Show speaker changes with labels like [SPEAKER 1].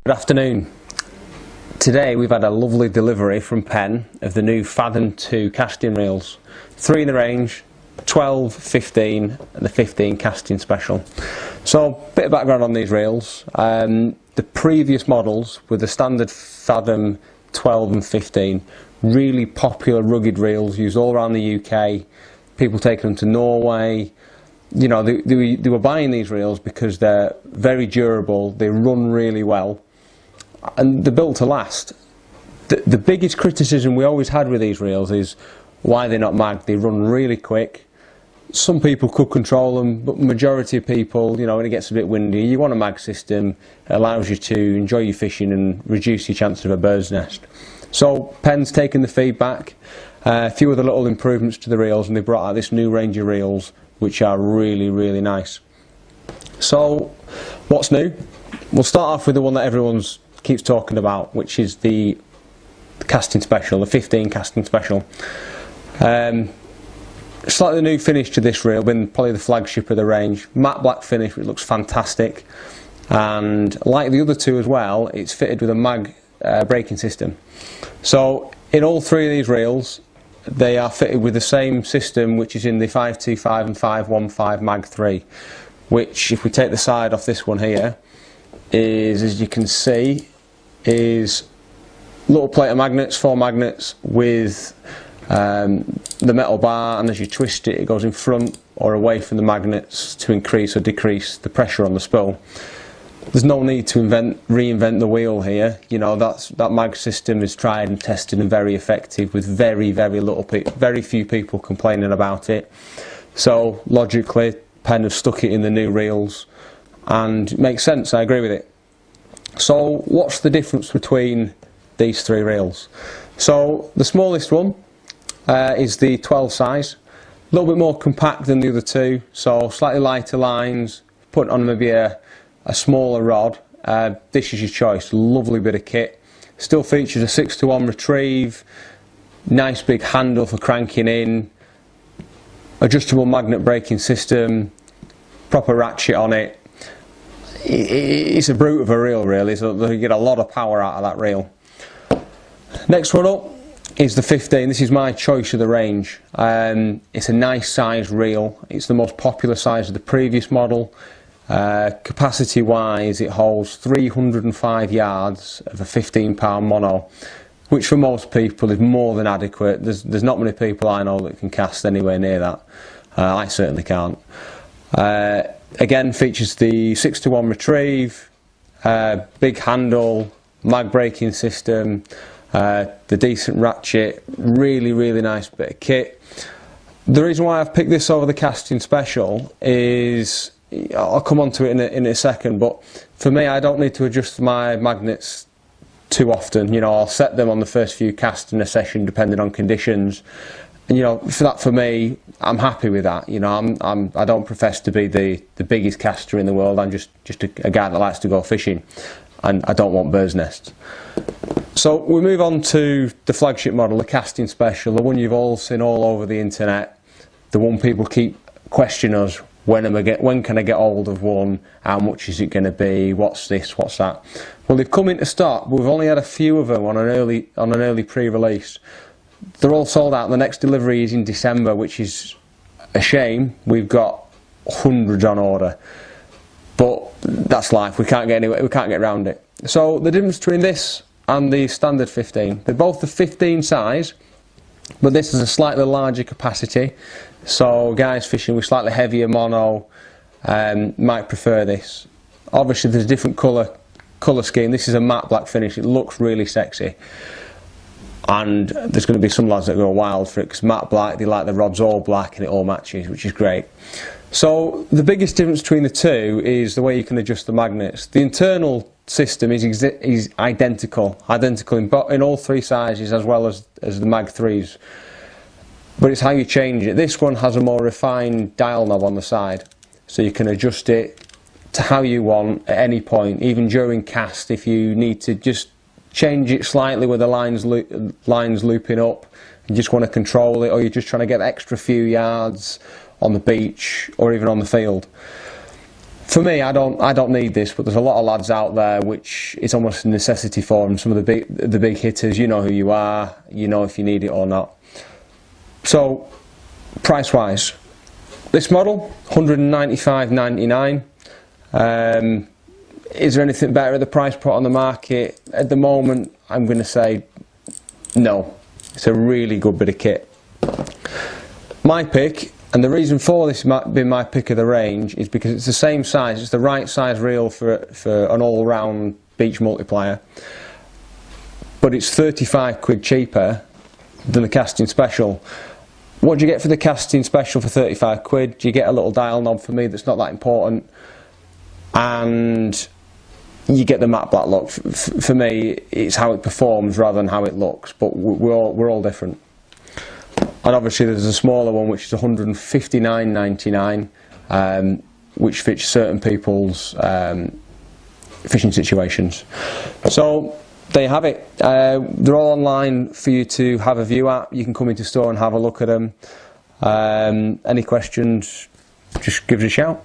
[SPEAKER 1] Good afternoon. Today we've had a lovely delivery from Penn of the new Fathom II casting reels. 3 in the range, 12, 15 and the 15 casting special. So a bit of background on these reels. The previous models were the standard Fathom 12 and 15. Really popular rugged reels used all around the UK. People taking them to Norway. You know, they were buying these reels because they're very durable, they run really well, and they're built to last. The biggest criticism we always had with these reels is why they're not magged. They run really quick. Some people could control them, but majority of people, you know, when it gets a bit windy, you want a mag system. It allows you to enjoy your fishing and reduce your chance of a bird's nest. So Penn's taken the feedback, a few other little improvements to the reels, and they brought out this new range of reels which are really nice. So what's new? We'll start off with the one that everyone keeps talking about, which is the casting special, the 15 casting special. Slightly new finish to this reel, been probably the flagship of the range. Matte black finish, which looks fantastic, and like the other two as well, it's fitted with a mag braking system. So in all 3 of these reels, they are fitted with the same system which is in the 525 and 515 Mag 3, which, if we take the side off this one here, is, as you can see, is little plate of magnets, 4 magnets with the metal bar, and as you twist it, it goes in front or away from the magnets to increase or decrease the pressure on the spool. There's no need to reinvent the wheel here. You know, that mag system is tried and tested and very effective, with very few people complaining about it. So logically, Penn have stuck it in the new reels, and it makes sense. I agree with it. So what's the difference between these 3 reels? So the smallest one is the 12 size, a little bit more compact than the other 2. So slightly lighter lines, put on maybe a smaller rod. This is your choice. Lovely bit of kit. Still features a 6-to-1 retrieve, nice big handle for cranking in, adjustable magnet braking system, proper ratchet on it. It's a brute of a reel, really, so you get a lot of power out of that reel. Next one up is the 15. This is my choice of the range. It's a nice size reel. It's the most popular size of the previous model. Capacity wise, it holds 305 yards of a 15-pound mono, which for most people is more than adequate. There's not many people I know that can cast anywhere near that. I certainly can't. Again, features the 6-to-1 retrieve, big handle, mag braking system, the decent ratchet, really nice bit of kit. The reason why I've picked this over the casting special is, I'll come on to it in a second, but for me, I don't need to adjust my magnets too often. You know, I'll set them on the first few casts in a session depending on conditions, and you know, for me, I'm happy with that. You know, I don't profess to be the biggest caster in the world. I'm just a guy that likes to go fishing, and I don't want bird's nests. So we move on to the flagship model, the casting special, the one you've all seen all over the internet, the one people keep questioning us. When can I get hold of one? How much is it going to be? What's this? What's that? Well, they've come into stock. We've only had a few of them on an early pre-release. They're all sold out. The next delivery is in December, which is a shame. We've got hundreds on order, but that's life. We can't get anywhere. We can't get around it. So the difference between this and the standard 15, they're both the 15 size, but this is a slightly larger capacity. So guys fishing with slightly heavier mono might prefer this. Obviously there's a different colour scheme. This is a matte black finish. It looks really sexy, and there's going to be some lads that go wild for it, because matte black, they like the rods all black and it all matches, which is great. So the biggest difference between the 2 is the way you can adjust the magnets. The internal system is identical in all 3 sizes, as well as the Mag 3s. But it's how you change it. This one has a more refined dial knob on the side, so you can adjust it to how you want at any point, even during cast. If you need to just change it slightly with the lines looping up, you just want to control it, or you're just trying to get the extra few yards on the beach or even on the field. For me, I don't need this, but there's a lot of lads out there which it's almost a necessity for them. Some of the big hitters, you know who you are, you know if you need it or not. So, price wise, this model, $195.99. Is there anything better at the price put on the market? At the moment, I'm going to say no. It's a really good bit of kit. My pick, and the reason for this being my pick of the range, is because it's the same size, it's the right size reel for an all-round beach multiplier, but it's 35 quid cheaper than the casting special. What do you get for the casting special for 35 quid? You get a little dial knob for me that's not that important, and you get the matte black look. For me, it's how it performs rather than how it looks, but we're all different. And obviously there's a smaller one which is $159.99, which fits certain people's fishing situations. So there you have it. They're all online for you to have a view at. You can come into store and have a look at them. Any questions, just give us a shout.